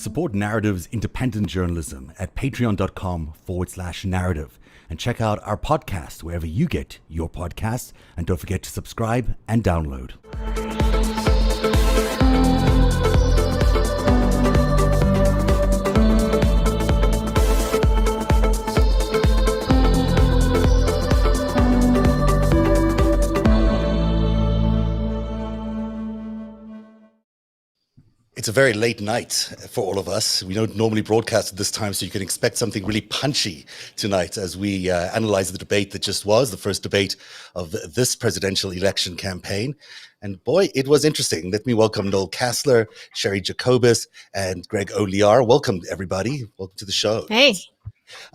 Support Narativ's independent journalism at patreon.com/narrative and check out our podcast wherever you get your podcasts. And don't forget to subscribe and download. It's a very late night for all of us. We don't normally broadcast at this time, so you can expect something really punchy tonight as we analyze the debate that just was, the first debate of this presidential election campaign. And boy, it was interesting. Let me welcome Noel Kassler, Sherry Jacobus, and Greg O'Lear. Welcome, everybody. Welcome to the show. Hey.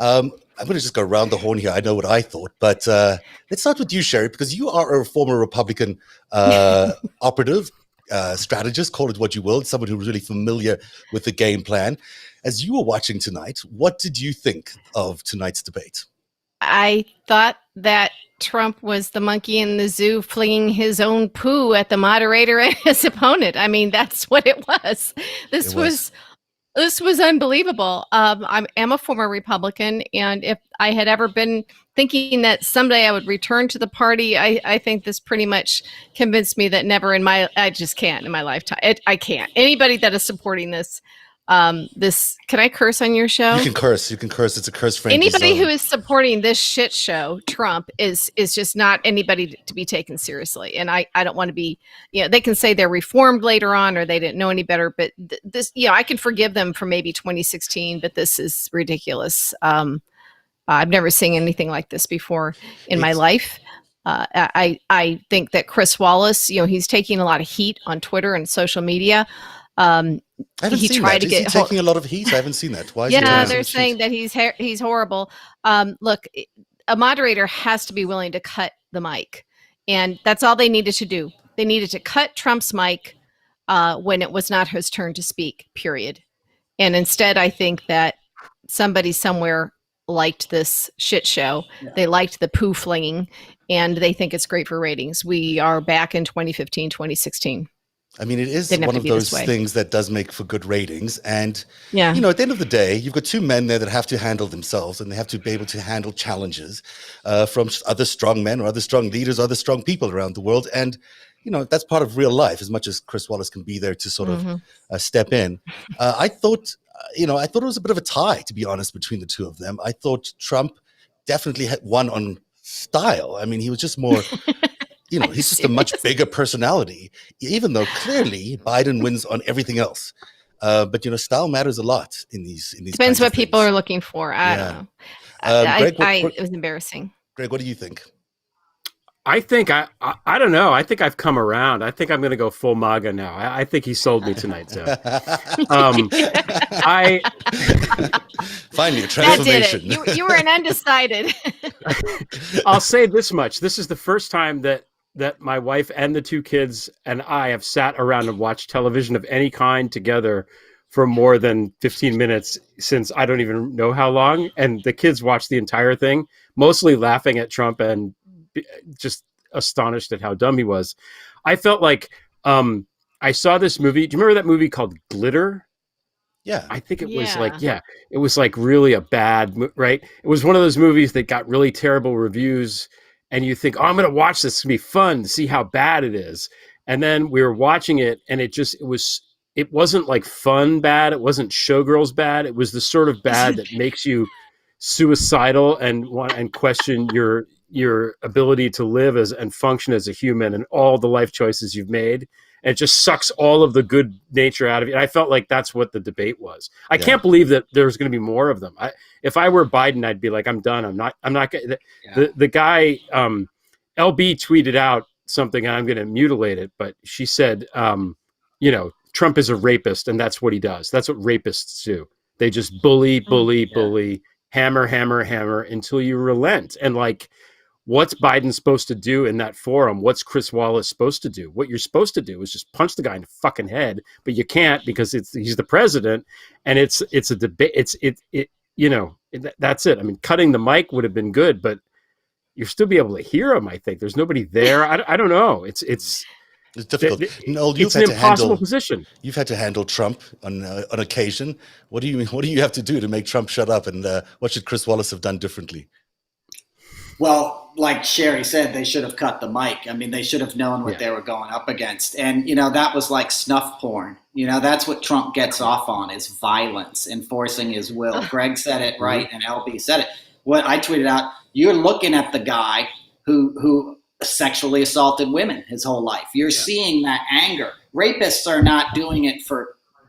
I'm going to just go around the horn here. I know what I thought, but let's start with you, Sherry, because you are a former Republican operative. Strategist, call it what you will, someone who was really familiar with the game plan. As you were watching tonight, what did you think of tonight's debate? I thought that Trump was the monkey in the zoo flinging his own poo at the moderator and his opponent. I mean, that's what it was. This was unbelievable. I am a former Republican, and if I had ever been thinking that someday I would return to the party, I think this pretty much convinced me that never I just can't in my lifetime. I can't. Anybody that is supporting this, can I curse on your show? You can curse. It's a curse-friendly Anybody zone. who is supporting this shit show, Trump, is just not anybody to be taken seriously. And I don't want to be, they can say they're reformed later on or they didn't know any better, but this, I can forgive them for maybe 2016, but this is ridiculous. I've never seen anything like this before in my life. I think that Chris Wallace, he's taking a lot of heat on Twitter and social media. I haven't seen that. Is he taking a lot of heat? I haven't seen that. Why is he they're saying that he's horrible. Look, a moderator has to be willing to cut the mic, and that's all they needed to do. They needed to cut Trump's mic when it was not his turn to speak, period. And instead, I think that somebody somewhere liked this shit show. Yeah. They liked the poo flinging, and they think it's great for ratings. We are back in 2015, 2016. I mean, it is one of those things that does make for good ratings. And, at the end of the day, you've got two men there that have to handle themselves, and they have to be able to handle challenges from other strong men or other strong leaders, other strong people around the world. And, that's part of real life, as much as Chris Wallace can be there to sort of step in. I thought it was a bit of a tie, to be honest, between the two of them. I thought Trump definitely had won on style. I mean, he was just more... he's just a much bigger personality, even though clearly Biden wins on everything else. But, style matters a lot in these. Depends what people are looking for. I don't know. Greg, it was embarrassing. Greg, what do you think? I think I don't know. I think I've come around. I think I'm going to go full MAGA now. I think he sold me tonight. So, finally a transformation. That did it. You were an undecided. I'll say this much: this is the first time that my wife and the two kids and I have sat around and watched television of any kind together for more than 15 minutes since I don't even know how long. And the kids watched the entire thing, mostly laughing at Trump and just astonished at how dumb he was. I felt like I saw this movie. Do you remember that movie called Glitter? Yeah. I think it was it was like really a bad, right? It was one of those movies that got really terrible reviews. And you think, I'm going to watch this. It's going to be fun to see how bad it is. And then we were watching it, and it wasn't like fun bad. It wasn't Showgirls bad. It was the sort of bad that makes you suicidal and question your ability to live and function as a human and all the life choices you've made. And it just sucks all of the good nature out of you. And I felt like that's what the debate was. I can't believe that there's going to be more of them. If I were Biden, I'd be like, I'm done. I'm not. The guy, LB tweeted out something, and I'm going to mutilate it, but she said, Trump is a rapist, and that's what he does. That's what rapists do. They just bully, hammer, hammer, hammer until you relent. And what's Biden supposed to do in that forum? What's Chris Wallace supposed to do? What you're supposed to do is just punch the guy in the fucking head, but you can't because he's the president, and it's a debate. That's it. I mean, cutting the mic would have been good, but you'll still be able to hear him. I think there's nobody there. I don't know. It's It's difficult. Noel, it's an impossible position. You've had to handle Trump on occasion. What do you have to do to make Trump shut up? And what should Chris Wallace have done differently? Well, like Sherry said, they should have cut the mic. I mean, they should have known what they were going up against. And, that was like snuff porn. That's what Trump gets off on, is violence, enforcing his will. Greg said it right, and LB said it. What I tweeted out, you're looking at the guy who sexually assaulted women his whole life. You're seeing that anger. Rapists are not doing it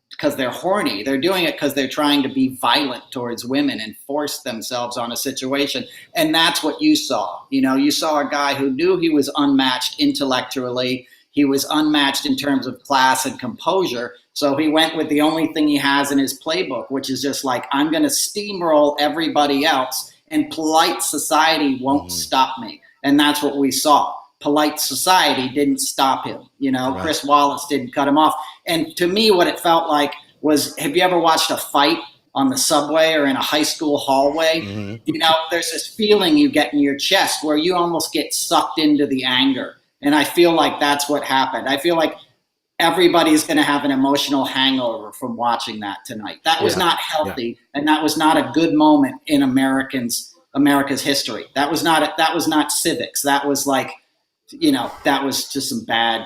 because they're horny. They're doing it because they're trying to be violent towards women and force themselves on a situation. And that's what you saw. You saw a guy who knew he was unmatched intellectually. He was unmatched in terms of class and composure. So he went with the only thing he has in his playbook, which is just like, I'm going to steamroll everybody else, and polite society won't stop me. And that's what we saw. Polite society didn't stop him. Right. Chris Wallace didn't cut him off. And to me, what it felt like was, have you ever watched a fight on the subway or in a high school hallway? There's this feeling you get in your chest where you almost get sucked into the anger. And I feel like that's what happened. I feel like everybody's going to have an emotional hangover from watching that tonight. That was not healthy, and that was not a good moment in America's history. That was not civics. That was like, that was just some bad.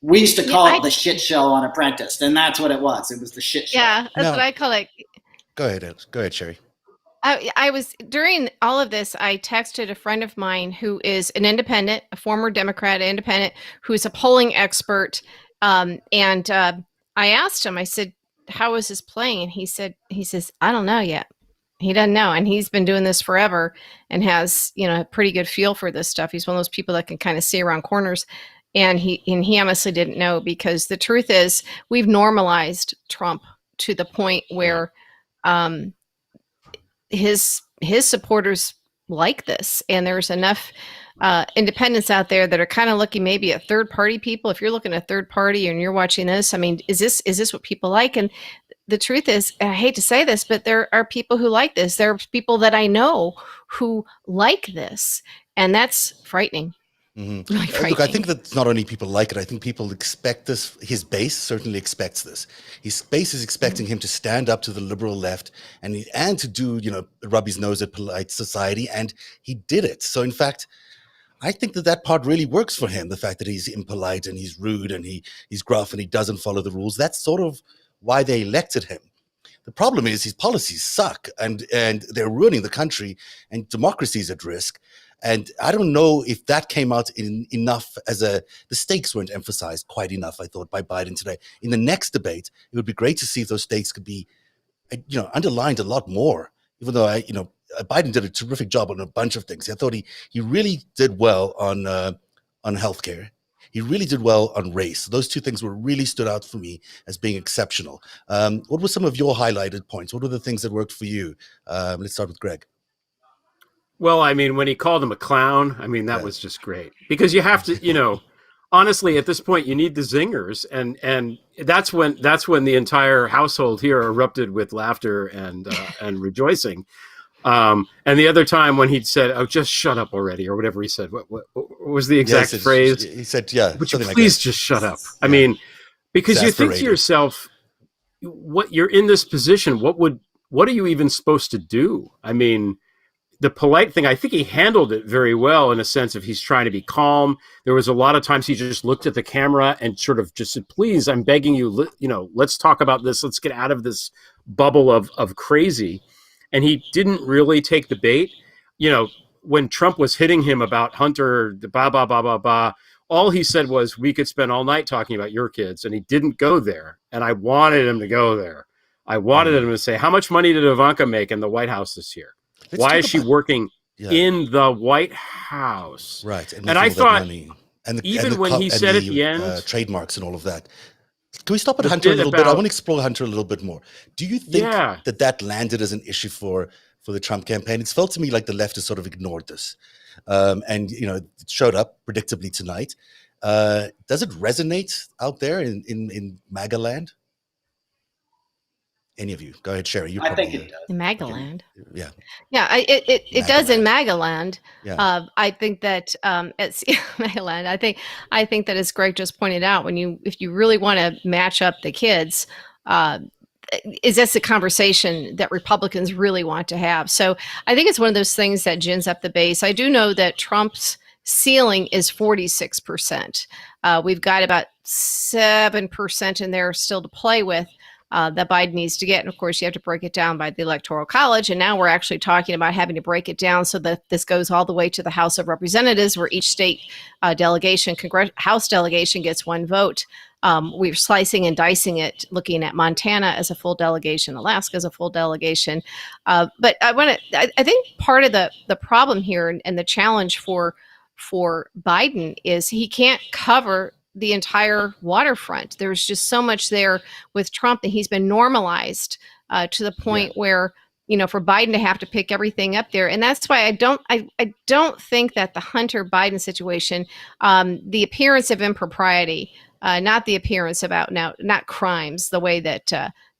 We used to call it the shit show on Apprentice, and that's what it was. It was the shit show. Yeah, that's what I call it. Go ahead, Sherry. I was, during all of this, I texted a friend of mine who is an independent, a former Democrat independent, who's a polling expert. And I asked him, I said, how is this playing? And he says, I don't know yet. He doesn't know. And he's been doing this forever and has, a pretty good feel for this stuff. He's one of those people that can kind of see around corners. And he honestly didn't know, because the truth is we've normalized Trump to the point where, his supporters like this, and there's enough independents out there that are kind of looking maybe at third party people. If you're looking at third party and you're watching this, I mean, is this what people like? And the truth is, I hate to say this, but there are people who like this. There are people that I know who like this, and that's frightening. Look, I think that not only people like it, I think people expect this. His base certainly expects this. His base is expecting him to stand up to the liberal left and to do, rub his nose at polite society, and he did it. So in fact, I think that part really works for him. The fact that he's impolite and he's rude and he's gruff and he doesn't follow the rules. That's sort of why they elected him. The problem is his policies suck, and they're ruining the country, and democracy is at risk. And I don't know if that came out enough the stakes weren't emphasized quite enough, I thought, by Biden today. In the next debate, it would be great to see if those stakes could be, underlined a lot more, even though Biden did a terrific job on a bunch of things. I thought he really did well on healthcare. He really did well on race. Those two things really stood out for me as being exceptional. What were some of your highlighted points? What were the things that worked for you? Let's start with Greg. Well, I mean, when he called him a clown, I mean, that was just great, because you have to, honestly, at this point, you need the zingers, and that's when the entire household here erupted with laughter and rejoicing. And the other time when he'd said, "Oh, just shut up already," or whatever he said. What was the exact phrase? He said, "Yeah, would you please just shut up?" Yeah. I mean, because you think to yourself, what you're in this position, what are you even supposed to do? I mean, the polite thing, I think he handled it very well, in a sense of he's trying to be calm. There was a lot of times he just looked at the camera and sort of just said, "Please, I'm begging you, let's talk about this. Let's get out of this bubble of crazy." And he didn't really take the bait. When Trump was hitting him about Hunter, all he said was, "We could spend all night talking about your kids." And he didn't go there. And I wanted him to go there. I wanted him to say, how much money did Ivanka make in the White House this year? Why is she working in the White House? Right. And I thought, when he said at the end, trademarks and all of that. Can we stop at Hunter a little bit? I want to explore Hunter a little bit more. Do you think that landed as an issue for the Trump campaign? It's felt to me like the left has sort of ignored this. And it showed up predictably tonight. Does it resonate out there in MAGA land? Any of you? Go ahead, Sherry. I think it does. In Magaland. Yeah. Yeah, it does in Magaland. Yeah. I think that it's Magaland. I think that, as Greg just pointed out, if you really want to match up the kids, is this a conversation that Republicans really want to have? So I think it's one of those things that gins up the base. I do know that Trump's ceiling is 46%. We've got about 7% in there still to play with. That Biden needs to get. And of course, you have to break it down by the Electoral College. And now we're actually talking about having to break it down so that this goes all the way to the House of Representatives, where each state House delegation gets one vote. We're slicing and dicing it, looking at Montana as a full delegation, Alaska as a full delegation. But I think part of the problem here and the challenge for Biden is he can't cover the entire waterfront. There's just so much there with Trump that he's been normalized to the point where, for Biden to have to pick everything up there. And that's why I don't think that the Hunter Biden situation, the appearance of impropriety, not the appearance of out now, not crimes, the way that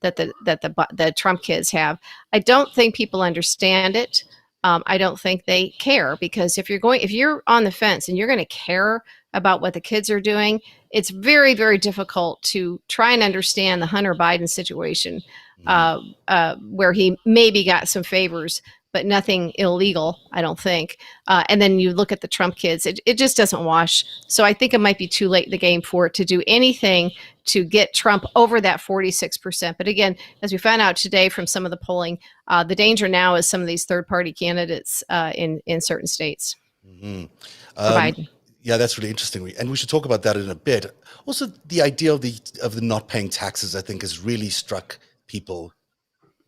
the Trump kids have. I don't think people understand it. I don't think they care, because if you're on the fence and you're going to care about what the kids are doing, it's very, very difficult to try and understand the Hunter Biden situation, where he maybe got some favors, but nothing illegal, I don't think. And then you look at the Trump kids, it just doesn't wash. So I think it might be too late in the game for it to do anything to get Trump over that 46%. But again, as we found out today from some of the polling, the danger now is some of these third-party candidates in certain states. Mm-hmm. For Biden. Yeah, that's really interesting. And we should talk about that in a bit. Also, the idea of the not paying taxes, I think, has really struck people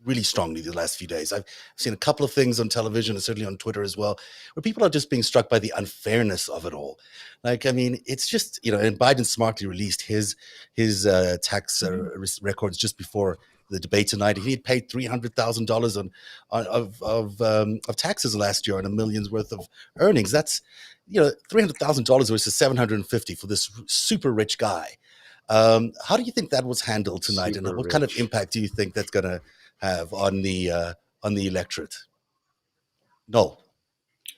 really strongly the last few days. I've seen a couple of things on television and certainly on Twitter as well, where people are just being struck by the unfairness of it all. Like, I mean, it's just, and Biden smartly released his tax records just before the debate tonight. He had paid $300,000 of taxes last year on $1 million's worth of earnings. That's $300,000 versus $750 for this super rich guy. How do you think that was handled tonight, and what kind of impact do you think that's going to have on the electorate? No.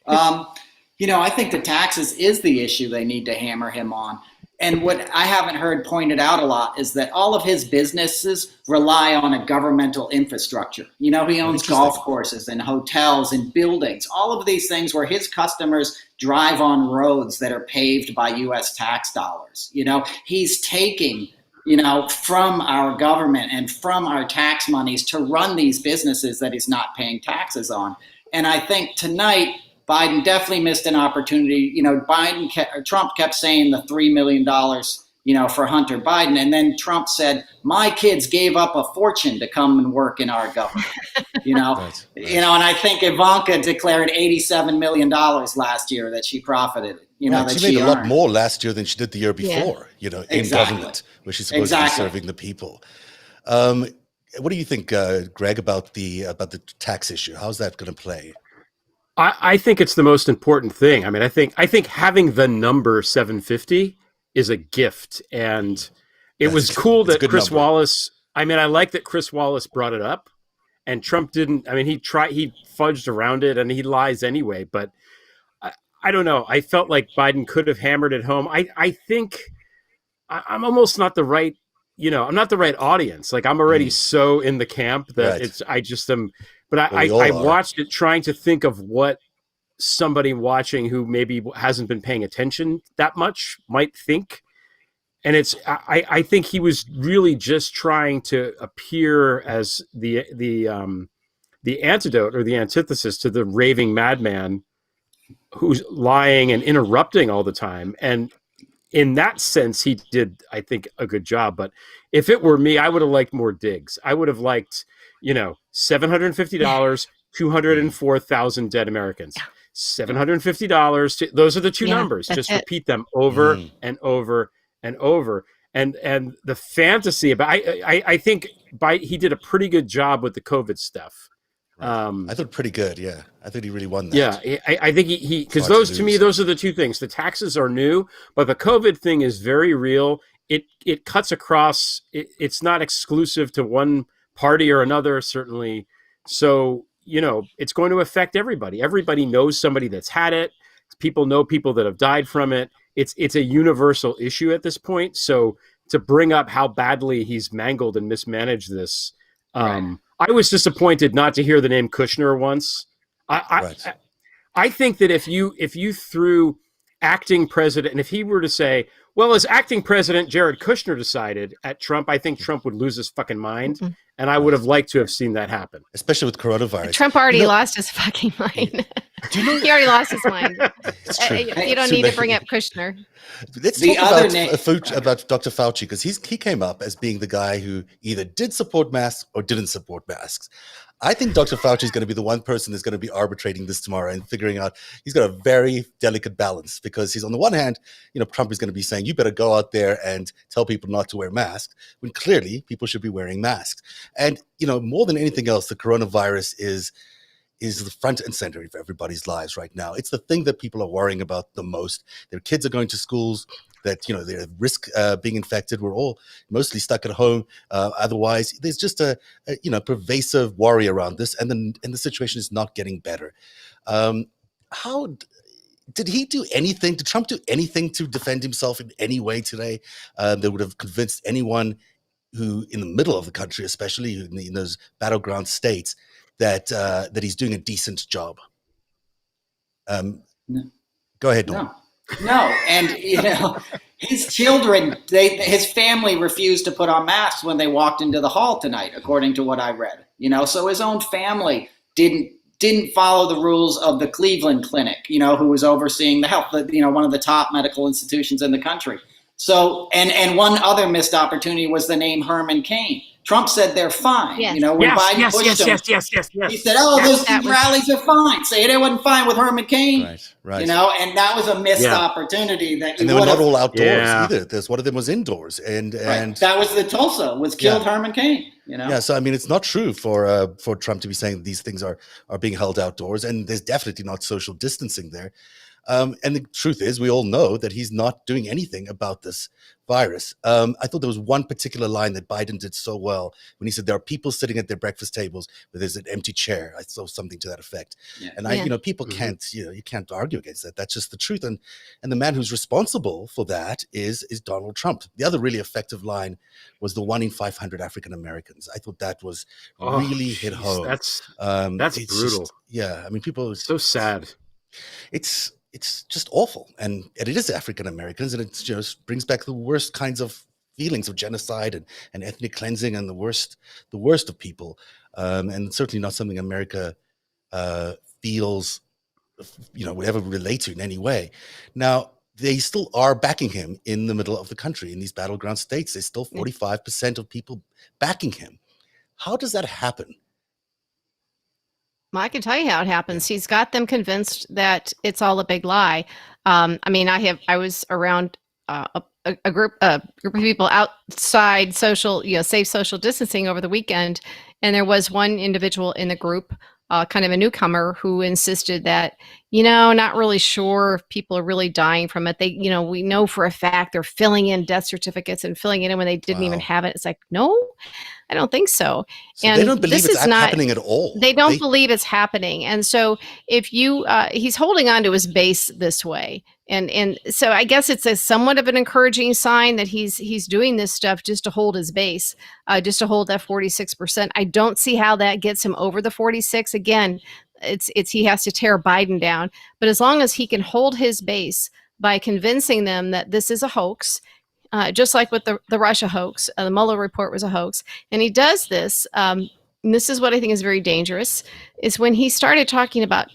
I think the taxes is the issue they need to hammer him on. And what I haven't heard pointed out a lot is that all of his businesses rely on a governmental infrastructure. He owns golf courses and hotels and buildings, all of these things where his customers drive on roads that are paved by U.S. tax dollars. He's taking, from our government and from our tax monies to run these businesses that he's not paying taxes on. And I think tonight, Biden definitely missed an opportunity. Trump kept saying the $3 million, for Hunter Biden. And then Trump said, my kids gave up a fortune to come and work in our government, Right. And I think Ivanka declared $87 million last year that she profited, right. that she made a lot earned. more last year than she did the year before, in government, where she's supposed to be serving the people. What do you think, Greg, about the tax issue? How's that going to play? I think it's the most important thing. I mean, I think having the number 750 is a gift, and it was cool that Chris Wallace. I mean, I like that Chris Wallace brought it up, and Trump didn't. I mean, he fudged around it, and he lies anyway. But I don't know. I felt like Biden could have hammered it home. I think I'm almost not the right. I'm not the right audience. Like, I'm already so in the camp that I just am. But I watched it trying to think of what somebody watching who maybe hasn't been paying attention that much might think. And I think he was really just trying to appear as the antidote or the antithesis to the raving madman who's lying and interrupting all the time. And in that sense, he did, I think, a good job. But if it were me, I would have liked more digs. I would have liked, $750, 204,000 dead Americans. $750. Those are the two numbers. Just repeat them over and over and over. And the fantasy about, I think he did a pretty good job with the COVID stuff. I thought pretty good. Yeah. I think he really won that. Yeah. I think he because those to me, those are the two things. The taxes are new, but the COVID thing is very real. It cuts across. It's not exclusive to one party or another, certainly. So, it's going to affect everybody. Everybody knows somebody that's had it. People know people that have died from it. It's a universal issue at this point. So to bring up how badly he's mangled and mismanaged this, I was disappointed not to hear the name Kushner once. I think that if you threw acting president, and if he were to say, well, as acting president, Jared Kushner decided at Trump, I think Trump would lose his fucking mind. Mm-hmm. And I would have liked to have seen that happen. Especially with coronavirus. Trump already lost his fucking mind. He already lost his mind. You don't need to bring up Kushner. Let's talk about Dr. Fauci, because he came up as being the guy who either did support masks or didn't support masks. I think Dr. Fauci is going to be the one person that's going to be arbitrating this tomorrow and figuring out. He's got a very delicate balance, because he's, on the one hand, Trump is going to be saying, you better go out there and tell people not to wear masks, when clearly people should be wearing masks. And, more than anything else, the coronavirus is the front and center of everybody's lives right now. It's the thing that people are worrying about the most. Their kids are going to schools that, they're at risk being infected. We're all mostly stuck at home. Otherwise, there's just a pervasive worry around this, and the situation is not getting better. How did he do anything? Did Trump do anything to defend himself in any way today that would have convinced anyone who, in the middle of the country, especially in those battleground states, that he's doing a decent job? No. Go ahead, Norm. No, and his children, his family refused to put on masks when they walked into the hall tonight, according to what I read. So his own family didn't follow the rules of the Cleveland Clinic, who was overseeing the health, one of the top medical institutions in the country. So, and one other missed opportunity was the name Herman Cain. Trump said they're fine. Yes. When Biden pushed him, he said, those rallies are fine. Say they wasn't fine with Herman Cain. Right. And that was a missed opportunity that and they were not all outdoors either. There's one of them was indoors, and that was the Tulsa killed Herman Cain. Yeah, so I mean, it's not true for Trump to be saying these things are being held outdoors, and there's definitely not social distancing there. And the truth is, we all know that he's not doing anything about this virus. I thought there was one particular line that Biden did so well when he said there are people sitting at their breakfast tables where there's an empty chair. I saw something to that effect. And people can't, you can't argue against that. That's just the truth. And the man who's responsible for that is Donald Trump. The other really effective line was the 1 in 500 African Americans. I thought that was really hit home. That's brutal. I mean, people. So sad. It's just awful, and it is African Americans, and it just brings back the worst kinds of feelings of genocide and ethnic cleansing, and the worst of people, and certainly not something America feels, would ever relate to in any way. Now, they still are backing him in the middle of the country in these battleground states. There's still 45% of people backing him. How does that happen? Well, I can tell you how it happens. He's got them convinced that it's all a big lie. I was around a group of people outside safe social distancing over the weekend, and there was one individual in the group, kind of a newcomer, who insisted that, not really sure if people are really dying from it. They, we know for a fact they're filling in death certificates and filling it in when they didn't even have it. It's like, no, I don't think so. And they don't believe it's happening at all. They don't believe it's happening. And so if he's holding on to his base this way. And so I guess it's a somewhat of an encouraging sign that he's doing this stuff just to hold his base, just to hold that 46%. I don't see how that gets him over the 46. Again, it's he has to tear Biden down. But as long as he can hold his base by convincing them that this is a hoax, just like with the Russia hoax, the Mueller report was a hoax. And he does this, and this is what I think is very dangerous, is when he started talking about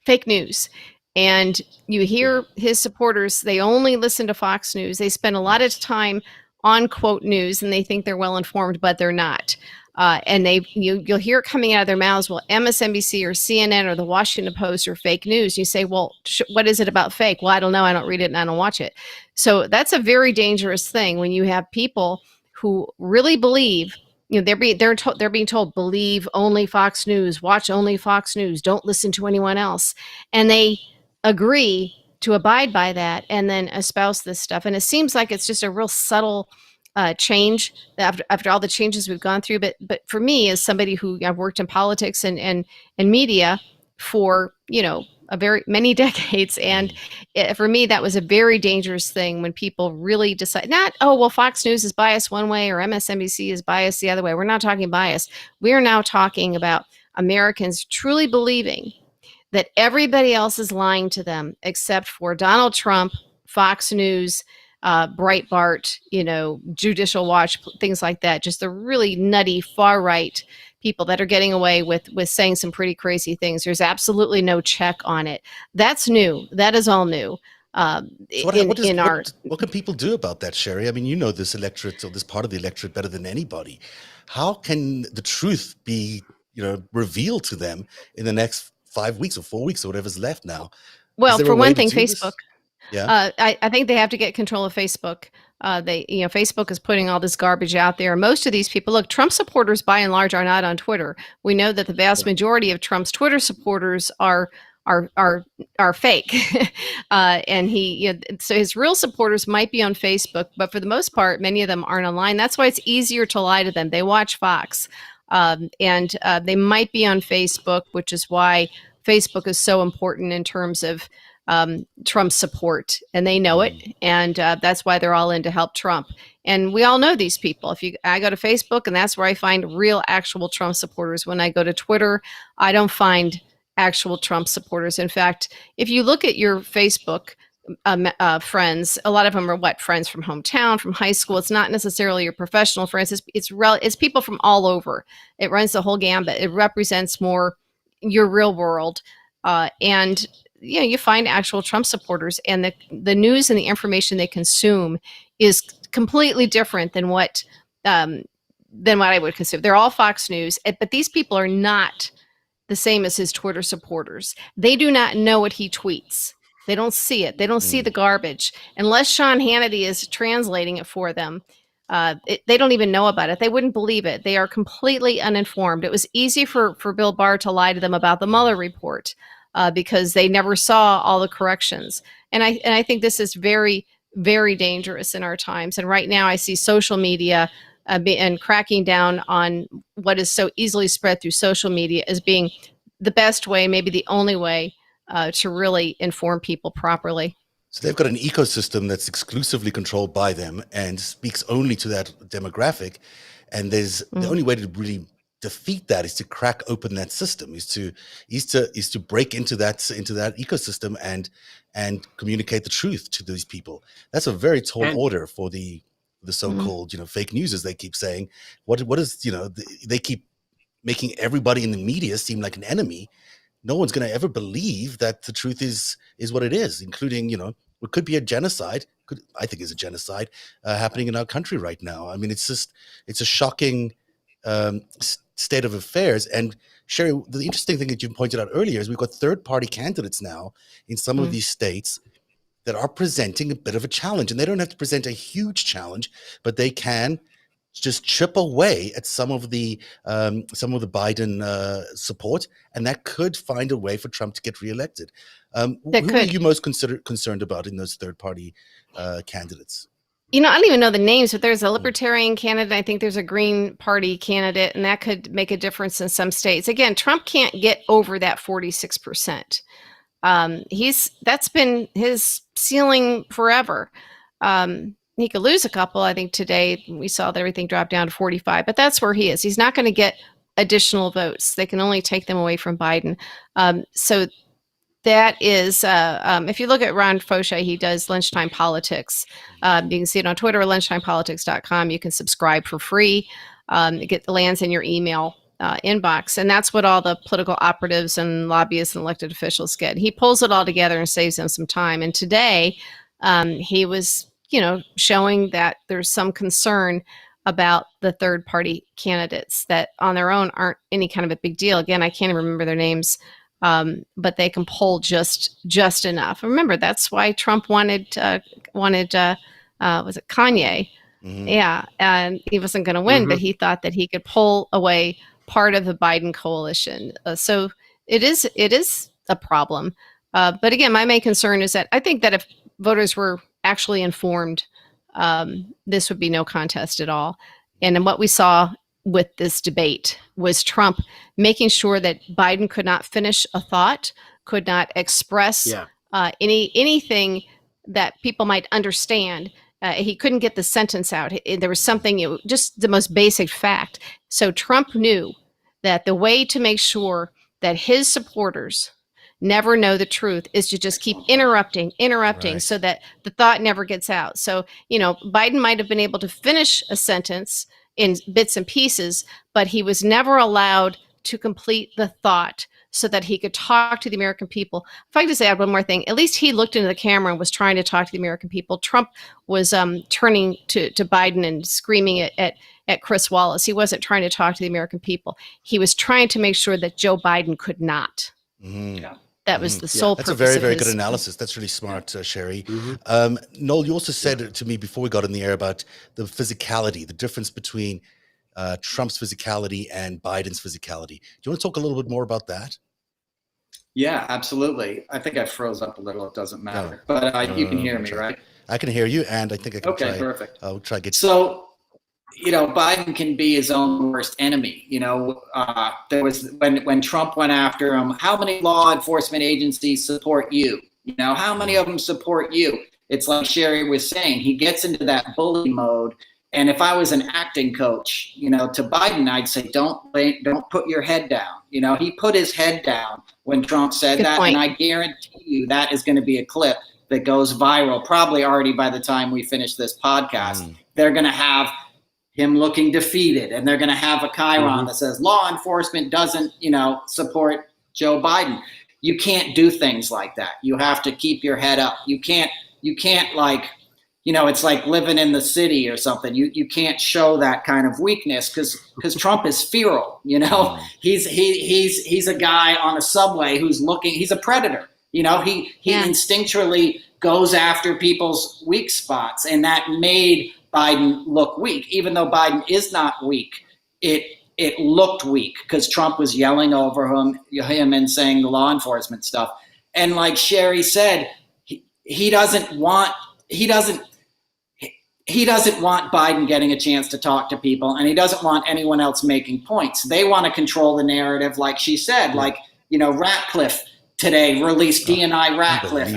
fake news. And you hear his supporters, they only listen to Fox News. They spend a lot of time on quote news, and they think they're well informed, but they're not. And you'll hear it coming out of their mouths, well, MSNBC or CNN or the Washington Post are fake news. You say, well, what is it about fake? Well, I don't know. I don't read it and I don't watch it. So that's a very dangerous thing when you have people who really believe, they're being told, believe only Fox News, watch only Fox News, don't listen to anyone else. And they agree to abide by that and then espouse this stuff. And it seems like it's just a real subtle change after all the changes we've gone through. But for me, as somebody who I've worked in politics and media for a very many decades, and for me that was a very dangerous thing when people really decide Fox News is biased one way or MSNBC is biased the other way. We're not talking bias. We are now talking about Americans truly believing that everybody else is lying to them except for Donald Trump, Fox News, Breitbart, Judicial Watch, things like that. Just the really nutty far right people that are getting away with saying some pretty crazy things. There's absolutely no check on it. That's new. That is all new. What can people do about that, Sherry? I mean, you know this electorate or this part of the electorate better than anybody. How can the truth be, revealed to them in the next 5 weeks or 4 weeks or whatever's left now? Well, for one thing, Facebook. Yeah. I think they have to get control of Facebook. Facebook is putting all this garbage out there. Most of these people, look, Trump supporters by and large are not on Twitter. We know that the vast majority of Trump's Twitter supporters are fake, and so his real supporters might be on Facebook, but for the most part, many of them aren't online. That's why it's easier to lie to them. They watch Fox, and they might be on Facebook, which is why Facebook is so important in terms of Trump's support, and they know it, and that's why they're all in to help Trump. And we all know these people. I go to Facebook, and that's where I find real, actual Trump supporters. When I go to Twitter, I don't find actual Trump supporters. In fact, if you look at your Facebook friends, a lot of them are friends from hometown, from high school. It's not necessarily your professional friends. It's people from all over. It runs the whole gambit. It represents more your real world, and you find actual Trump supporters, and the news and the information they consume is completely different than what I would consume. They're all Fox News, but these people are not the same as his Twitter supporters. They do not know what he tweets. They don't see it. They don't see the garbage. Unless Sean Hannity is translating it for them, they don't even know about it. They wouldn't believe it. They are completely uninformed. It was easy for Bill Barr to lie to them about the Mueller report because they never saw all the corrections. And I think this is very, very dangerous in our times. And right now I see social media and cracking down on what is so easily spread through social media as being the best way, maybe the only way to really inform people properly. So they've got an ecosystem that's exclusively controlled by them and speaks only to that demographic. And the only way to really defeat that is to crack open that system, is to break into that ecosystem and communicate the truth to these people. That's a very tall order for the so-called fake news, as they keep saying. What is they keep making everybody in the media seem like an enemy. No one's going to ever believe that the truth is what it is, including what could be a genocide. I think is a genocide happening in our country right now. I mean, it's a shocking state of affairs. And Sherry, the interesting thing that you pointed out earlier is we've got third-party candidates now in some of these states that are presenting a bit of a challenge, and they don't have to present a huge challenge, but they can just chip away at some of the Biden support, and that could find a way for Trump to get reelected. Who are you most concerned about in those third-party candidates? I don't even know the names, but there's a Libertarian candidate. I think there's a Green Party candidate, and that could make a difference in some states. Again, Trump can't get over that 46%. That's been his ceiling forever. He could lose a couple. I think today we saw that everything dropped down to 45, but that's where he is. He's not going to get additional votes. They can only take them away from Biden. So that is, if you look at Ron Fauché, he does Lunchtime Politics. You can see it on Twitter, lunchtimepolitics.com. You can subscribe for free. It lands in your email inbox. And that's what all the political operatives and lobbyists and elected officials get. He pulls it all together and saves them some time. And today he was, showing that there's some concern about the third party candidates that on their own aren't any kind of a big deal. Again, I can't remember their names, but they can pull just enough. Remember, that's why Trump wanted was it Kanye? Mm-hmm. Yeah, and he wasn't going to win, but he thought that he could pull away part of the Biden coalition. So it is a problem. But again, my main concern is that I think that if voters were actually informed, this would be no contest at all. And what we saw with this debate was Trump making sure that Biden could not finish a thought, could not express anything that people might understand. He couldn't get the sentence out. There was something, just the most basic fact. So Trump knew that the way to make sure that his supporters never know the truth is to just keep interrupting, right, so that the thought never gets out. So, Biden might have been able to finish a sentence in bits and pieces, but he was never allowed to complete the thought so that he could talk to the American people. If I could just add one more thing, at least he looked into the camera and was trying to talk to the American people. Trump was turning to Biden and screaming at Chris Wallace. He wasn't trying to talk to the American people. He was trying to make sure that Joe Biden could not. Mm-hmm. Yeah. That was the sole purpose. That's a very, very good analysis. That's really smart, Sherry. Mm-hmm. Noel, you also said to me before we got in the air about the physicality, the difference between Trump's physicality and Biden's physicality. Do you want to talk a little bit more about that? Yeah, absolutely. I think I froze up a little. It doesn't matter. But you can hear me, right? I can hear you, and I think I can try. Okay, perfect. I'll try to get. So, Biden can be his own worst enemy. There was when Trump went after him, how many law enforcement agencies support you? How many of them support you? It's like Sherry was saying, he gets into that bully mode. And if I was an acting coach, to Biden, I'd say, don't put your head down. He put his head down when Trump said that. And I guarantee you that is going to be a clip that goes viral, probably already by the time we finish this podcast. They're going to have him looking defeated, and they're going to have a chyron that says law enforcement doesn't, support Joe Biden. You can't do things like that. You have to keep your head up. You can't like, it's like living in the city or something. You can't show that kind of weakness because Trump is feral. He's a guy on a subway who's looking. He's a predator. He instinctually goes after people's weak spots, and that made Biden look weak. Even though Biden is not weak, it looked weak because Trump was yelling over him and saying the law enforcement stuff. And like Sherry said, he doesn't want Biden getting a chance to talk to people, and he doesn't want anyone else making points. They want to control the narrative, like she said. Like, Ratcliffe today released DNI Ratcliffe.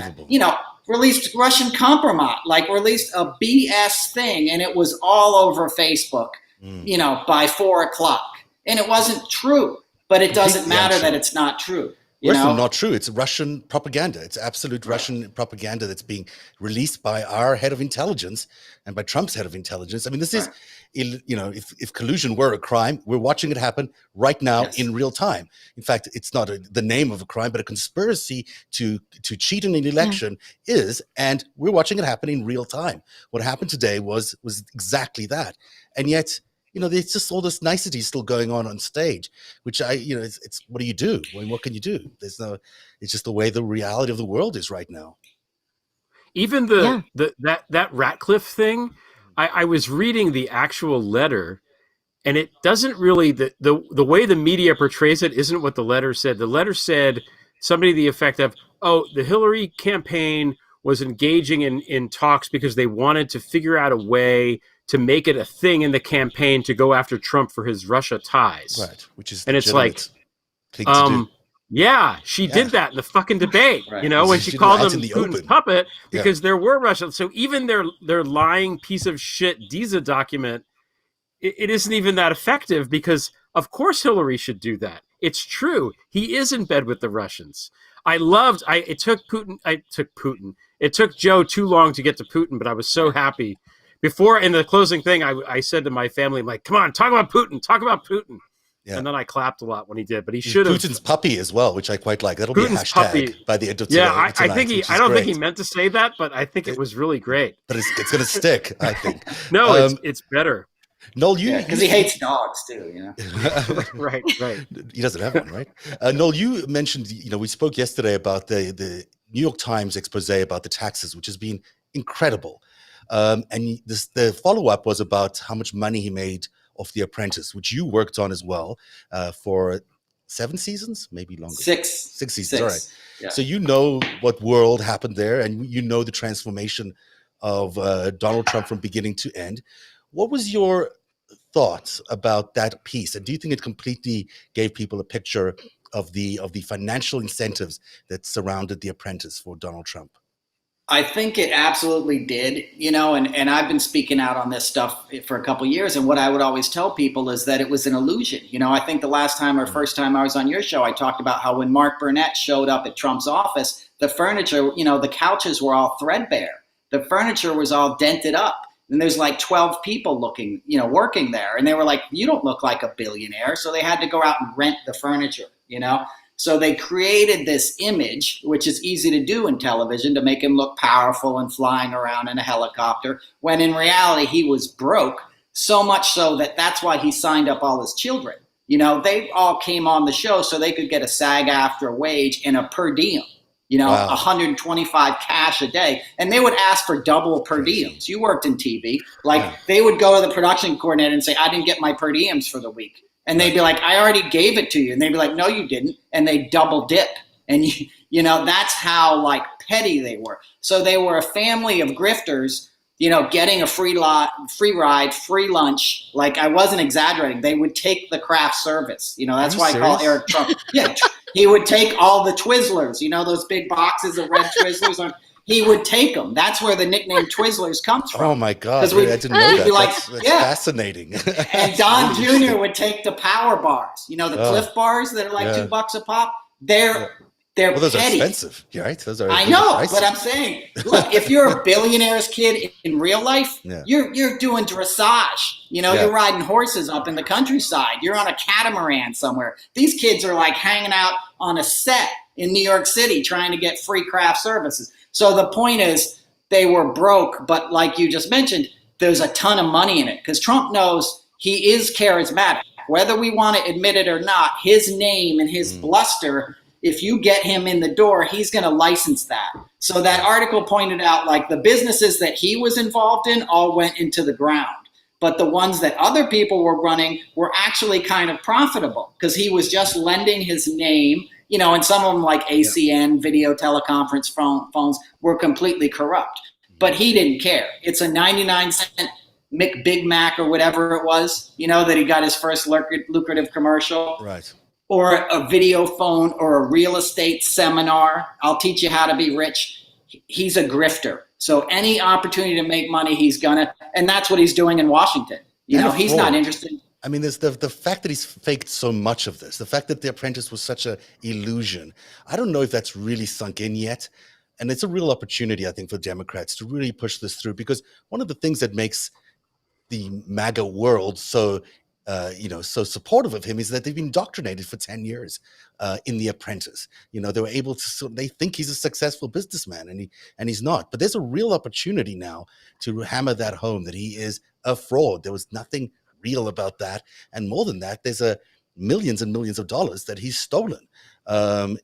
Released Russian compromise, released a BS thing, and it was all over Facebook, by 4:00. And it wasn't true, but it doesn't matter that it's not true. Worse than not true. It's Russian propaganda. It's absolute Russian propaganda that's being released by our head of intelligence and by Trump's head of intelligence. I mean, this is, if collusion were a crime, we're watching it happen right now in real time. In fact, it's not the name of a crime, but a conspiracy to cheat in an election is, and we're watching it happen in real time. What happened today was exactly that. And yet, there's just all this nicety still going on stage, which it's what do you do? I mean, what can you do? It's just the way the reality of the world is right now. Even that Ratcliffe thing, I was reading the actual letter, and it doesn't really, the way the media portrays it isn't what the letter said. The letter said somebody to the effect of, the Hillary campaign was engaging in talks because they wanted to figure out a way to make it a thing in the campaign to go after Trump for his Russia ties. Right, which is and it's like, she did that in the fucking debate, when she called him Putin's puppet because there were Russians. So even their lying piece of shit DISA document, it isn't even that effective because of course Hillary should do that. It's true. He is in bed with the Russians. It took Joe too long to get to Putin, but I was so happy. Before, in the closing thing, I said to my family, I'm like, come on, talk about Putin. Yeah. And then I clapped a lot when he did, but he should have. Putin's puppy as well, which I quite like. That'll be a hashtag puppy by the end of today. Yeah, I don't think he meant to say that, but I think it was really great. But it's going to stick, I think. No, it's better. Noel, because he hates dogs too, Right. He doesn't have one, right? Noel, you mentioned, we spoke yesterday about the New York Times expose about the taxes, which has been incredible. And the follow-up was about how much money he made off The Apprentice, which you worked on as well for 7 seasons, maybe longer. 6 seasons, all right. Yeah. So what world happened there, and the transformation of Donald Trump from beginning to end. What was your thoughts about that piece? And do you think it completely gave people a picture of the financial incentives that surrounded The Apprentice for Donald Trump? I think it absolutely did, and I've been speaking out on this stuff for a couple of years. And what I would always tell people is that it was an illusion. I think the last time or first time I was on your show, I talked about how when Mark Burnett showed up at Trump's office, the furniture, the couches were all threadbare. The furniture was all dented up. And there's like 12 people working there. And they were like, you don't look like a billionaire. So they had to go out and rent the furniture, So they created this image, which is easy to do in television, to make him look powerful and flying around in a helicopter, when in reality he was broke, so much so that that's why he signed up all his children. They all came on the show so they could get a SAG-AFTRA wage and a per diem, wow. 125 cash a day. And they would ask for double per diems. You worked in TV. They would go to the production coordinator and say, I didn't get my per diems for the week. And they'd be like, I already gave it to you. And they'd be like, no, you didn't. And they double dip. And, that's how petty they were. So they were a family of grifters, getting a free ride, free lunch. I wasn't exaggerating. They would take the craft service. That's why serious? I call Eric Trump. Yeah. He would take all the Twizzlers, those big boxes of red Twizzlers. He would take them. That's where the nickname Twizzlers comes from. Oh my God! I didn't know that. That's fascinating. And Don Jr. would take the power bars. The Cliff bars that are like $2 a pop. They're those petty. Are expensive, right? Those are. I know, but I'm saying, look, if you're a billionaire's kid in real life, you're doing dressage. You're riding horses up in the countryside. You're on a catamaran somewhere. These kids are hanging out on a set in New York City trying to get free craft services. So the point is, they were broke, but like you just mentioned, there's a ton of money in it because Trump knows he is charismatic. Whether we want to admit it or not, his name and his bluster, if you get him in the door, he's going to license that. So that article pointed out the businesses that he was involved in all went into the ground. But the ones that other people were running were actually kind of profitable because he was just lending his name. And some of them ACN, video teleconference phones, were completely corrupt. But he didn't care. It's a 99-cent Big Mac or whatever it was, that he got his first lucrative commercial. Right. Or a video phone or a real estate seminar. I'll teach you how to be rich. He's a grifter. So any opportunity to make money, he's gonna. And that's what he's doing in Washington. He's not interested. I mean, there's the fact that he's faked so much of this, the fact that The Apprentice was such an illusion. I don't know if that's really sunk in yet. And it's a real opportunity, I think, for Democrats to really push this through, because one of the things that makes the MAGA world so supportive of him is that they've been indoctrinated for 10 years in The Apprentice. They were able to, they think he's a successful businessman and he's not. But there's a real opportunity now to hammer that home, that he is a fraud. There was nothing real about that, and more than that, there's millions and millions of dollars that he's stolen. And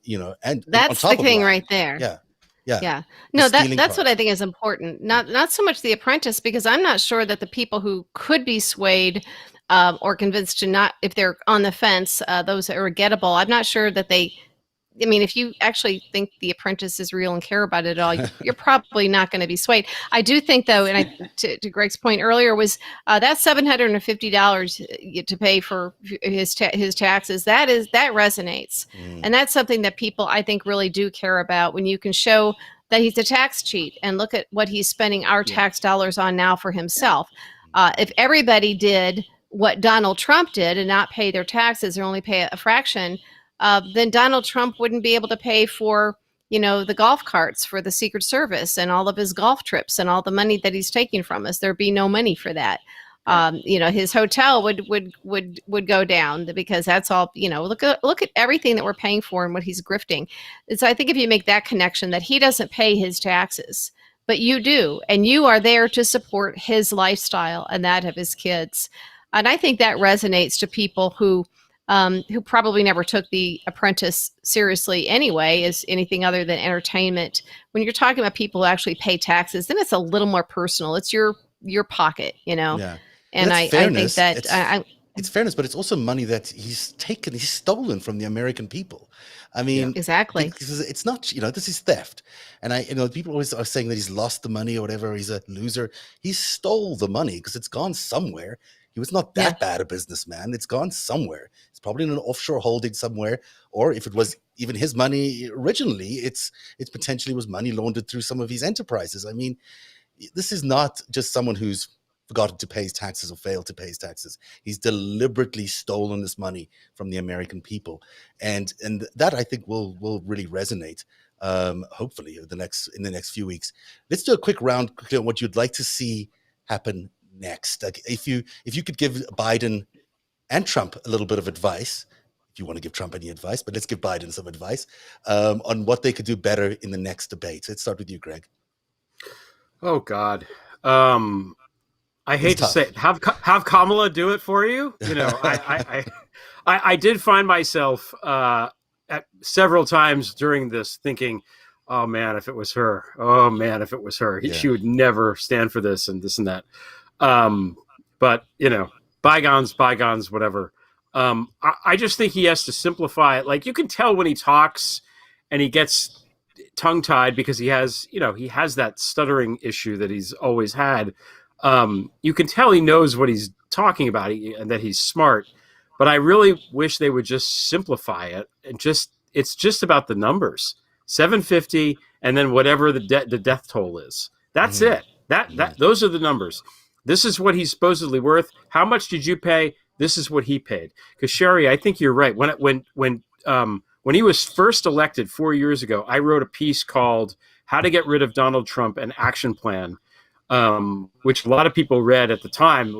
that's the thing right there. Yeah. No, that's what I think is important. Not so much The Apprentice, because I'm not sure that the people who could be swayed or convinced to not, if they're on the fence, those that are gettable, I'm not sure that if you actually think The Apprentice is real and care about it at all, you're probably not going to be swayed. I do think, though, and to Greg's point earlier, was that $750 to pay for his taxes. That resonates, and that's something that people, I think, really do care about. When you can show that he's a tax cheat, and look at what he's spending our tax dollars on now for himself. If everybody did what Donald Trump did and not pay their taxes or only pay a fraction, then Donald Trump wouldn't be able to pay for, the golf carts for the Secret Service and all of his golf trips and all the money that he's taking from us. There'd be no money for that. His hotel would go down because that's all, look at everything that we're paying for and what he's grifting. And so I think if you make that connection, that he doesn't pay his taxes, but you do, and you are there to support his lifestyle and that of his kids. And I think that resonates to people who probably never took The Apprentice seriously anyway as anything other than entertainment. When you're talking about people who actually pay taxes, then it's a little more personal. It's your pocket, Yeah. And I think that it's fairness, but it's also money that he's stolen from the American people. I mean, exactly. It's not, this is theft. And people always are saying that he's lost the money or whatever, he's a loser. He stole the money because it's gone somewhere. He was not that bad a businessman. It's gone somewhere. It's probably in an offshore holding somewhere. Or if it was even his money originally, it's potentially was money laundered through some of his enterprises. I mean, this is not just someone who's forgotten to pay his taxes or failed to pay his taxes. He's deliberately stolen this money from the American people. And that, I think, will really resonate, hopefully, in the next few weeks. Let's do a quick round on what you'd like to see happen next. Like if you could give Biden and Trump a little bit of advice, if you want to give Trump any advice, but let's give Biden some advice on what they could do better in the next debate. Let's start with you, Greg. Oh, God. I hate to say it. Have Kamala do it for you. I did find myself at several times during this thinking, oh man, if it was her, she would never stand for this and this and that. But bygones, whatever. I just think he has to simplify it. Like, you can tell when he talks and he gets tongue-tied because he has that stuttering issue that he's always had. You can tell he knows what he's talking about and that he's smart, but I really wish they would just simplify it and it's just about the numbers, 750, and then whatever the death toll is. That's it. Those are the numbers. This is what he's supposedly worth. How much did you pay? This is what he paid. Because Sherry, I think you're right. When he was first elected 4 years ago, I wrote a piece called "How to Get Rid of Donald Trump: An Action Plan," which a lot of people read at the time.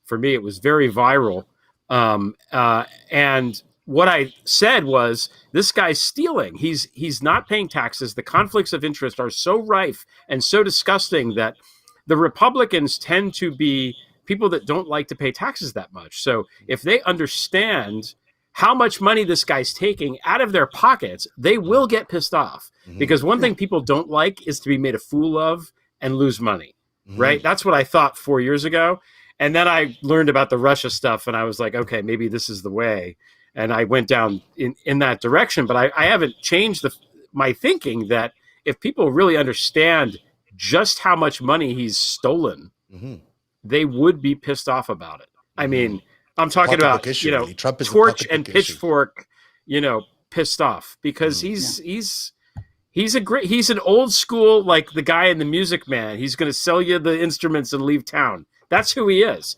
For me, it was very viral. And what I said was, this guy's stealing. He's not paying taxes. The conflicts of interest are so rife and so disgusting that the Republicans tend to be people that don't like to pay taxes that much. So if they understand how much money this guy's taking out of their pockets, they will get pissed off. Because one thing people don't like is to be made a fool of and lose money, right? That's what I thought 4 years ago. And then I learned about the Russia stuff and I was like, okay, maybe this is the way. And I went down in that direction. But I haven't changed my thinking that if people really understand just how much money he's stolen, they would be pissed off about it. I mean, I'm talking about, Trump is torch and pitchfork, pissed off because he's an old school, like the guy in The Music Man. He's going to sell you the instruments and leave town. That's who he is.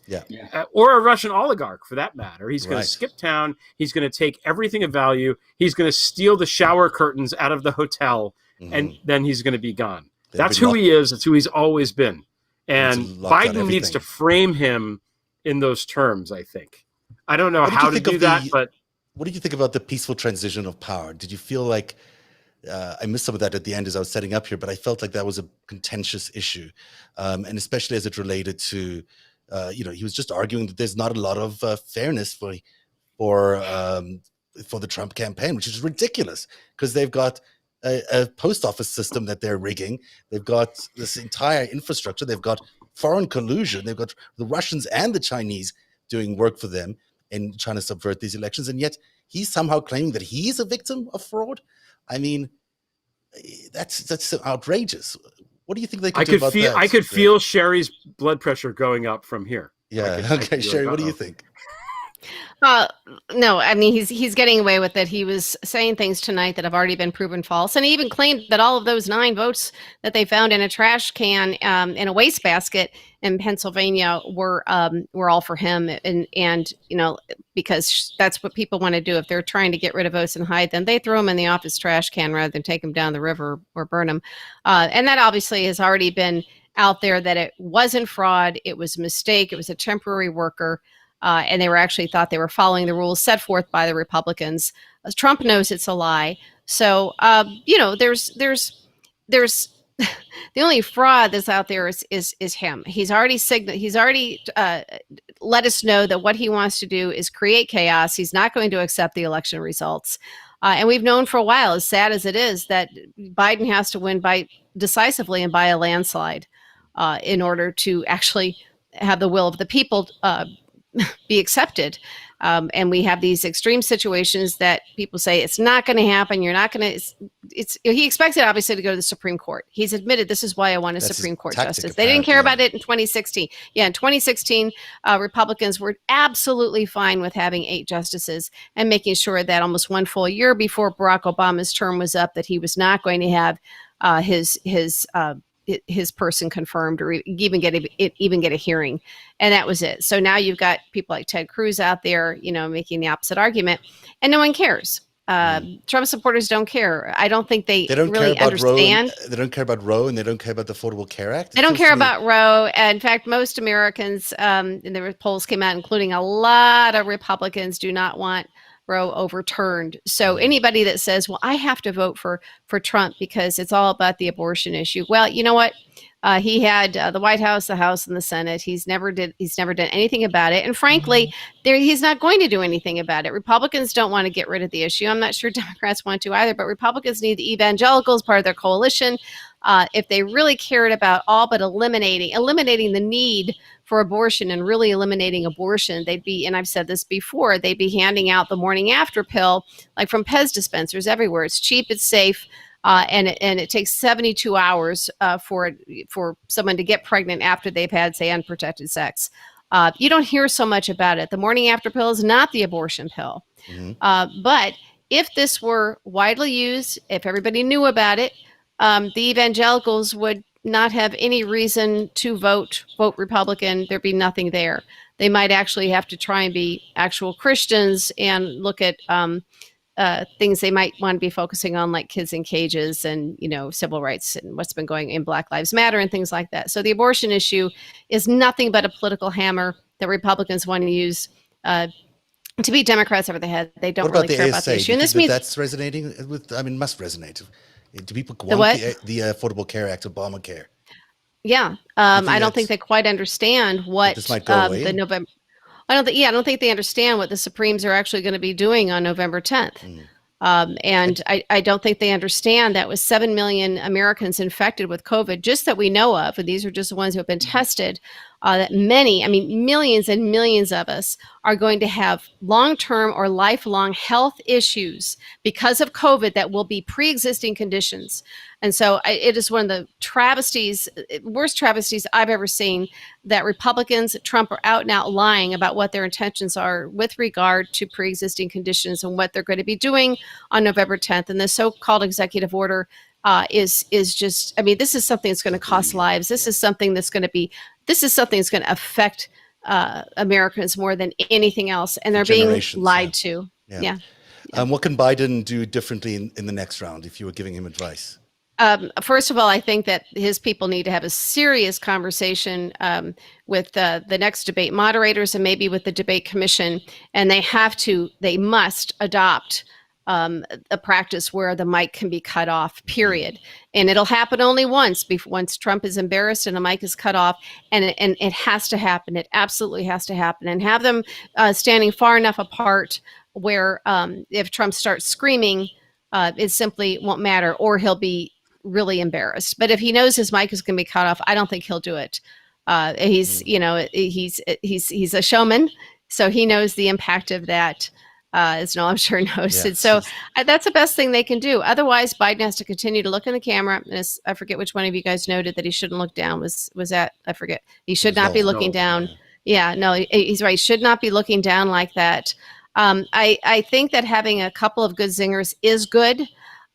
Or a Russian oligarch for that matter. He's going to skip town. He's going to take everything of value. He's going to steal the shower curtains out of the hotel and then he's going to be gone. That's who he is. That's who he's always been. And Biden needs to frame him in those terms, I think. I don't know how to do that, but what did you think about the peaceful transition of power? Did you feel like I missed some of that at the end as I was setting up here, but I felt like that was a contentious issue, and especially as it related to, he was just arguing that there's not a lot of fairness for the Trump campaign, which is ridiculous because they've got a post office system that they're rigging. They've got this entire infrastructure. They've got foreign collusion. They've got the Russians and the Chinese doing work for them in trying to subvert these elections. And yet he's somehow claiming that he's a victim of fraud. I mean, that's outrageous. What do you think they could do about that? I could feel Sherry's blood pressure going up from here. Yeah. Okay, Sherry, what do you think? No, I mean, he's getting away with it. He was saying things tonight that have already been proven false. And he even claimed that all of those 9 votes that they found in a trash can in a wastebasket in Pennsylvania were all for him. And because that's what people want to do. If they're trying to get rid of votes and hide them, they throw them in the office trash can rather than take them down the river or burn them. And that obviously has already been out there, that it wasn't fraud. It was a mistake. It was a temporary worker. And they thought they were following the rules set forth by the Republicans. Trump knows it's a lie. So, there's the only fraud that's out there is him. He's already let us know that what he wants to do is create chaos. He's not going to accept the election results. And we've known for a while, as sad as it is, that Biden has to win decisively and by a landslide in order to actually have the will of the people be accepted. And we have these extreme situations that people say it's not going to happen. You're not going to. He expects it obviously to go to the Supreme Court. He's admitted this is why I want a Supreme Court justice. They didn't care about it in 2016. Yeah, in 2016, Republicans were absolutely fine with having 8 justices and making sure that almost 1 full year before Barack Obama's term was up, that he was not going to have his person confirmed or even get a hearing. And that was it. So now you've got people like Ted Cruz out there, making the opposite argument, and no one cares. Trump supporters don't care. I don't think they don't really understand. They don't care about Roe, and they don't care about the Affordable Care Act. They don't care about Roe. In fact, most Americans, and the polls came out, including a lot of Republicans, do not want Roe overturned. So anybody that says, well, I have to vote for Trump because it's all about the abortion issue. Well, you know what? He had the White House, the House, and the Senate. He's never done anything about it. And frankly, he's not going to do anything about it. Republicans don't want to get rid of the issue. I'm not sure Democrats want to either, but Republicans need the evangelicals, part of their coalition. If they really cared about all but eliminating the need for abortion and really eliminating abortion, they'd be, and I've said this before, they'd be handing out the morning after pill, like from Pez dispensers everywhere. It's cheap, it's safe, and it takes 72 hours for someone to get pregnant after they've had, say, unprotected sex. You don't hear so much about it. The morning after pill is not the abortion pill. But if this were widely used, if everybody knew about it, the evangelicals would not have any reason to vote Republican. There'd be nothing there. They might actually have to try and be actual Christians and look at things they might want to be focusing on, like kids in cages and, civil rights and what's been going in Black Lives Matter and things like that. So the abortion issue is nothing but a political hammer that Republicans want to use to beat Democrats over the head. They don't really care about the issue. And this means that's resonating with, must resonate. Do people want the Affordable Care Act, Obamacare? Yeah. I don't think they quite understand what this might go away. the November. I don't think they understand what the Supremes are actually going to be doing on November 10th. And I don't think they understand that with 7 million Americans infected with COVID, just that we know of, and these are just the ones who have been tested, that millions and millions of us are going to have long-term or lifelong health issues because of COVID that will be pre-existing conditions. And so it is one of the worst travesties I've ever seen, that Republicans, Trump, are out and out lying about what their intentions are with regard to pre-existing conditions and what they're going to be doing on November 10th. And the so-called executive order is just, this is something that's going to cost lives. This is something that's going to affect Americans more than anything else. And they're being lied to. Yeah. What can Biden do differently in the next round if you were giving him advice? First of all, I think that his people need to have a serious conversation with the next debate moderators and maybe with the debate commission. And they must adopt a practice where the mic can be cut off, period. And it'll happen only once Trump is embarrassed and the mic is cut off. And it has to happen. It absolutely has to happen. And have them standing far enough apart where if Trump starts screaming, it simply won't matter, or he'll be really embarrassed. But if he knows his mic is going to be cut off, I don't think he'll do it. He's a showman, so he knows the impact of that. As Noel, I'm sure, knows. Yeah. And so that's the best thing they can do. Otherwise, Biden has to continue to look in the camera. And I forget which one of you guys noted that he shouldn't look down. Was that? I forget. He should not be looking down. Yeah, no, he's right. He should not be looking down like that. I think that having a couple of good zingers is good.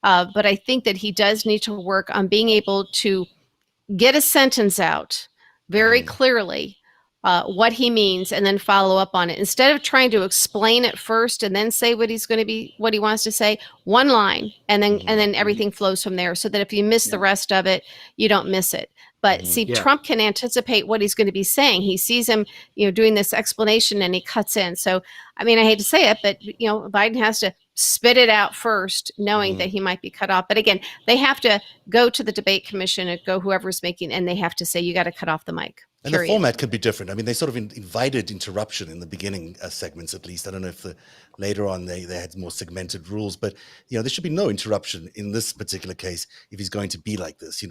But I think that he does need to work on being able to get a sentence out very clearly, what he means, and then follow up on it. Instead of trying to explain it first and then say what he wants to say, one line, and then everything flows from there, so that if you miss the rest of it, you don't miss it. But Trump can anticipate what he's going to be saying. He sees him, doing this explanation, and he cuts in. So, I hate to say it, but Biden has to spit it out first, knowing that he might be cut off. But again, they have to go to the debate commission and go whoever's making, and they have to say, you got to cut off the mic. And the format could be different. They sort of invited interruption in the beginning segments, at least. I don't know if later on they had more segmented rules, but there should be no interruption in this particular case if he's going to be like this.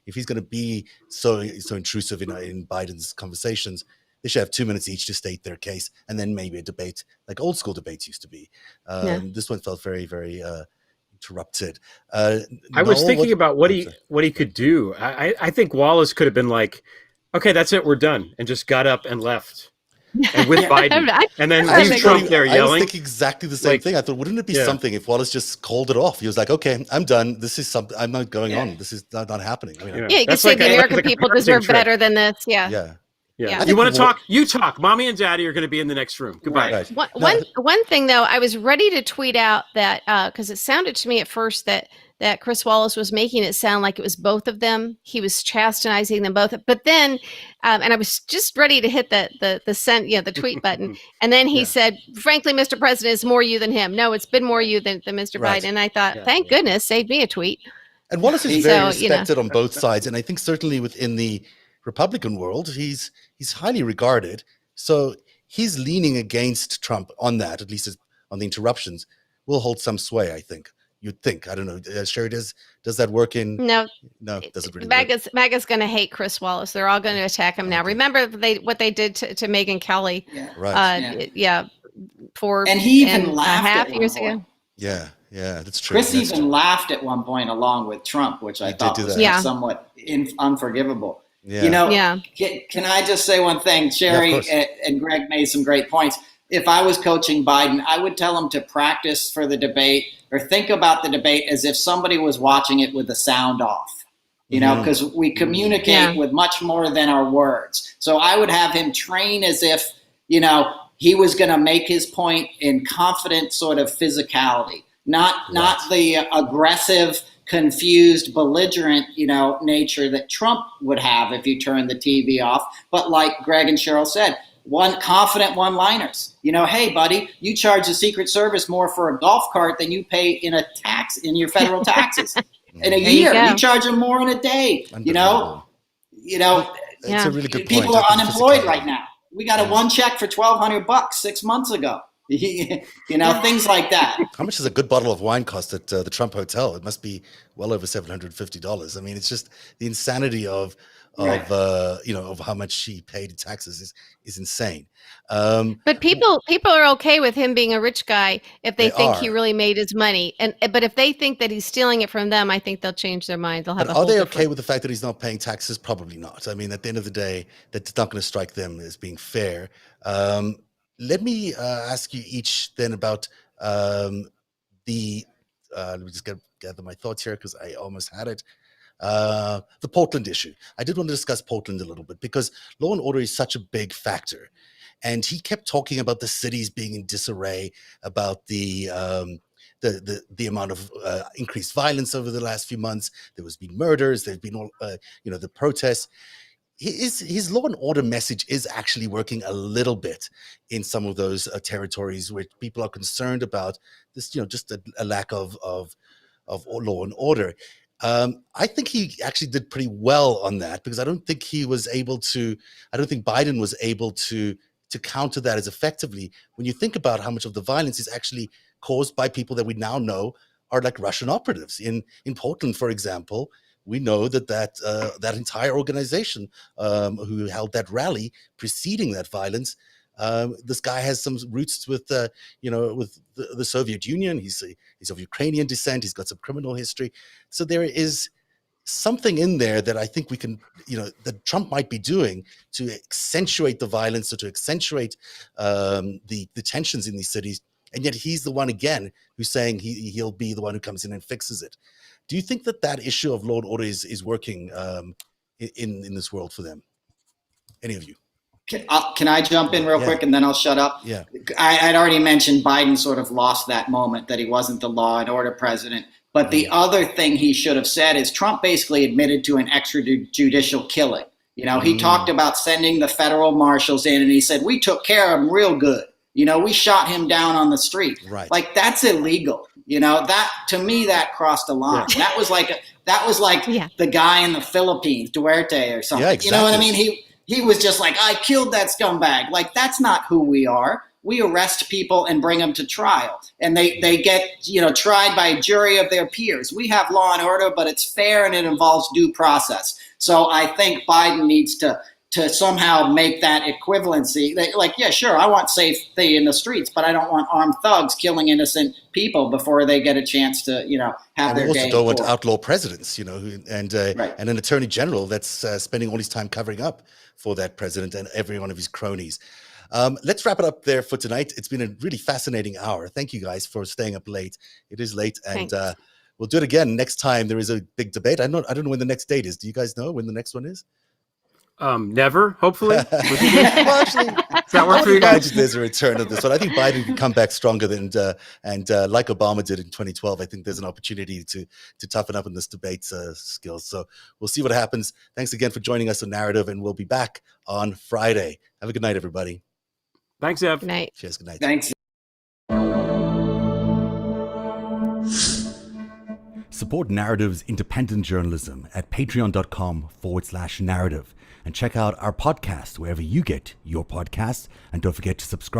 If he's going to be so intrusive in Biden's conversations, They should have 2 minutes each to state their case, and then maybe a debate like old school debates used to be. This one felt very, very interrupted. I was thinking about what he could do. I think Wallace could have been like, okay, that's it, we're done, and just got up and left. And with Biden, and then leave Trump there yelling. I was thinking exactly the same thing. I thought, wouldn't it be something if Wallace just called it off? He was like, "Okay, I'm done. This is something. I'm not going on. This is not happening." I mean, you can say the American people deserve better than this. Yeah. You want to talk? You talk. Mommy and Daddy are going to be in the next room. Goodbye. Right. One thing though, I was ready to tweet out that because it sounded to me at first that Chris Wallace was making it sound like it was both of them. He was chastising them both. But then, and I was just ready to hit the send, the tweet button. And then he said, frankly, Mr. President, it's more you than him. No, it's been more you than Mr. Biden. And I thought, thank goodness, saved me a tweet. And Wallace is very respected on both sides. And I think certainly within the Republican world, he's highly regarded. So he's leaning against Trump on that, at least on the interruptions, will hold some sway, I think. You'd think. I don't know. Sherry, does that work in? No, does it really MAGA's going to hate Chris Wallace. They're all going to attack him now. Remember what they did to Megyn Kelly? And he even laughed half years ago. Yeah, that's true. Chris even laughed at one point along with Trump, which I thought was somewhat unforgivable. Yeah. Can I just say one thing? Sherry and Greg made some great points. If I was coaching Biden, I would tell him to practice for the debate or think about the debate as if somebody was watching it with the sound off, because we communicate with much more than our words. So I would have him train as if, he was going to make his point in confident sort of physicality, not the aggressive, confused, belligerent, nature that Trump would have if you turn the TV off. But like Greg and Cheryl said, confident one-liners. Hey, buddy, you charge the Secret Service more for a golf cart than you pay in your federal taxes. In a year, you charge them more in a day. It's a really good point. People are unemployed right now. We got one check for $1,200 6 months ago. Things like that. How much does a good bottle of wine cost at the Trump Hotel? It must be well over $750. I mean, it's just the insanity of how much he paid in taxes is insane. But people are okay with him being a rich guy if they think he really made his money. But if they think that he's stealing it from them, I think they'll change their mind. They'll have. But are they okay with the fact that he's not paying taxes? Probably not. I mean, at the end of the day, that's not going to strike them as being fair. Let me ask you each then about let me just gather my thoughts here because I almost had it. The Portland issue. I did want to discuss Portland a little bit because law and order is such a big factor. And he kept talking about the cities being in disarray, about the amount of increased violence over the last few months. There has been murders. There's been all, the protests. His law and order message is actually working a little bit in some of those territories where people are concerned about this, just a lack of law and order. I think he actually did pretty well on that because I don't think Biden was able to counter that as effectively when you think about how much of the violence is actually caused by people that we now know are like Russian operatives. In Portland, for example, we know that entire organization who held that rally preceding that violence, this guy has some roots with the Soviet Union. He's of Ukrainian descent. He's got some criminal history. So there is something in there that I think we can, that Trump might be doing to accentuate the violence or to accentuate the tensions in these cities. And yet he's the one, again, who's saying he'll be the one who comes in and fixes it. Do you think that issue of law and order is working in this world for them? Any of you? Can I jump in real quick and then I'll shut up? Yeah. I'd already mentioned Biden sort of lost that moment that he wasn't the law and order president. But the other thing he should have said is Trump basically admitted to an extrajudicial killing. He talked about sending the federal marshals in and he said, we took care of him real good. We shot him down on the street. Right. Like that's illegal. That to me, that crossed the line. Yeah. That was like the guy in the Philippines, Duarte or something. Yeah, exactly. You know what I mean? He was just like, I killed that scumbag. Like that's not who we are. We arrest people and bring them to trial, and they get tried by a jury of their peers. We have law and order, but it's fair and it involves due process. So I think Biden needs to to somehow make that equivalency. Like, yeah, sure, I want safety in the streets, but I don't want armed thugs killing innocent people before they get a chance to, have their day. We also don't want outlaw presidents, and an attorney general that's spending all his time covering up for that president and every one of his cronies. Let's wrap it up there for tonight. It's been a really fascinating hour. Thank you guys for staying up late. It is late, and we'll do it again next time there is a big debate. I don't know when the next date is. Do you guys know when the next one is? Never, hopefully. Well, actually, does that work for you guys? There's a return of this one. I think Biden can come back stronger than and like Obama did in 2012. I think there's an opportunity to toughen up in this debate skills. So we'll see what happens. Thanks again for joining us on Narrative, and we'll be back on Friday. Have a good night, everybody. Thanks, Ev. Good night. Cheers. Good night. Thanks. Support Narrative's independent journalism at patreon.com/narrative. And check out our podcast wherever you get your podcasts. And don't forget to subscribe.